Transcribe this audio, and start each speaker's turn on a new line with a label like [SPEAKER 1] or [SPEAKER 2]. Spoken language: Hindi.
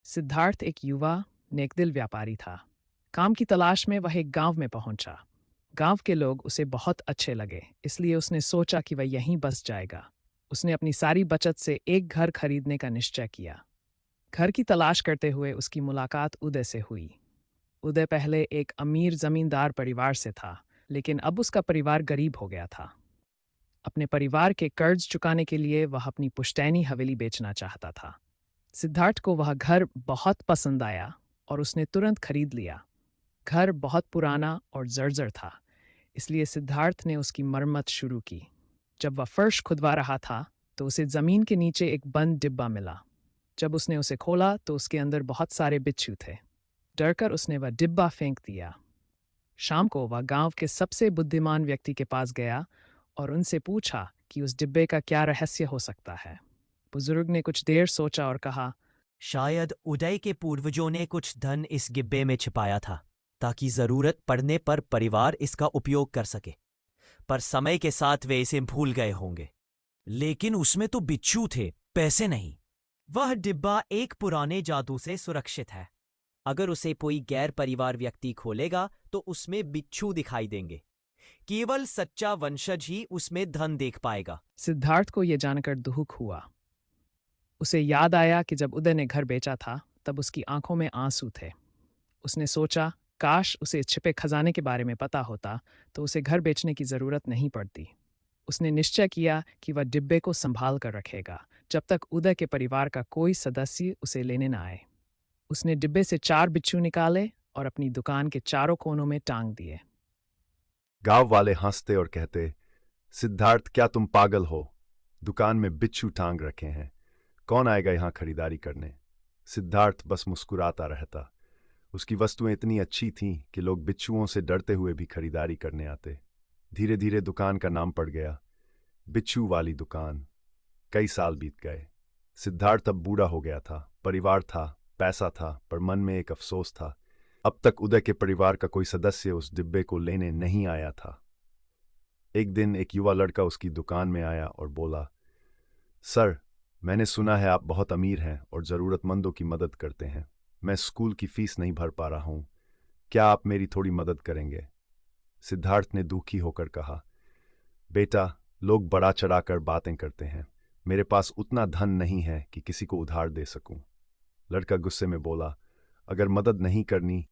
[SPEAKER 1] सिद्धार्थ एक युवा नेकदिल व्यापारी था। काम की तलाश में वह एक गांव में पहुंचा। गांव के लोग उसे बहुत अच्छे लगे, इसलिए उसने सोचा कि वह यहीं बस जाएगा। उसने अपनी सारी बचत से एक घर खरीदने का निश्चय किया। घर की तलाश करते हुए उसकी मुलाकात उदय से हुई। उदय पहले एक अमीर जमींदार परिवार से था, लेकिन अब उसका परिवार गरीब हो गया था। अपने परिवार के कर्ज चुकाने के लिए वह अपनी पुश्तैनी हवेली बेचना चाहता था। सिद्धार्थ को वह घर बहुत पसंद आया और उसने तुरंत खरीद लिया। घर बहुत पुराना और जर्जर था, इसलिए सिद्धार्थ ने उसकी मरम्मत शुरू की। जब वह फर्श खुदवा रहा था, तो उसे जमीन के नीचे एक बंद डिब्बा मिला। जब उसने उसे खोला तो उसके अंदर बहुत सारे बिच्छू थे। डरकर उसने वह डिब्बा फेंक दिया। शाम को वह गांव के सबसे बुद्धिमान व्यक्ति के पास गया और उनसे पूछा कि उस डिब्बे का क्या रहस्य हो सकता है। बुजुर्ग ने कुछ देर सोचा और कहा,
[SPEAKER 2] शायद उदय के पूर्वजों ने कुछ धन इस डिब्बे में छिपाया था ताकि जरूरत पड़ने पर परिवार इसका उपयोग कर सके। पर समय के साथ वे इसे भूल गए होंगे। लेकिन उसमें तो बिच्छू थे, पैसे नहीं। वह डिब्बा एक पुराने जादू से सुरक्षित है। अगर उसे कोई गैर परिवार व्यक्ति खोलेगा तो उसमें बिच्छू दिखाई देंगे। केवल सच्चा वंशज ही उसमें धन देख पाएगा।
[SPEAKER 1] सिद्धार्थ को यह जानकर दुख हुआ। उसे याद आया कि जब उदय ने घर बेचा था, तब उसकी आंखों में आंसू थे। उसने सोचा, काश उसे छिपे खजाने के बारे में पता होता तो उसे घर बेचने की जरूरत नहीं पड़ती। उसने निश्चय किया कि वह डिब्बे को संभाल कर रखेगा जब तक उदय के परिवार का कोई सदस्य उसे लेने न आए। उसने डिब्बे से 4 बिच्छू निकाले और अपनी दुकान के चारों कोनों में टांग दिए।
[SPEAKER 3] गांव वाले हंसते और कहते, सिद्धार्थ क्या तुम पागल हो? दुकान में बिच्छू टांग रखे हैं, कौन आएगा यहां खरीदारी करने? सिद्धार्थ बस मुस्कुराता रहता। उसकी वस्तुएं इतनी अच्छी थीं कि लोग बिच्छुओं से डरते हुए भी खरीदारी करने आते। धीरे धीरे दुकान का नाम पड़ गया, बिच्छू वाली दुकान। कई साल बीत गए। सिद्धार्थ अब बूढ़ा हो गया था। परिवार था, पैसा था, पर मन में एक अफसोस था। अब तक उदय के परिवार का कोई सदस्य उस डिब्बे को लेने नहीं आया था। एक दिन एक युवा लड़का उसकी दुकान में आया और बोला, सर, मैंने सुना है आप बहुत अमीर हैं और जरूरतमंदों की मदद करते हैं। मैं स्कूल की फीस नहीं भर पा रहा हूं, क्या आप मेरी थोड़ी मदद करेंगे? सिद्धार्थ ने दुखी होकर कहा, बेटा, लोग बड़ा चढ़ाकर बातें करते हैं। मेरे पास उतना धन नहीं है कि किसी को उधार दे सकूं। लड़का गुस्से में बोला, अगर मदद नहीं करनी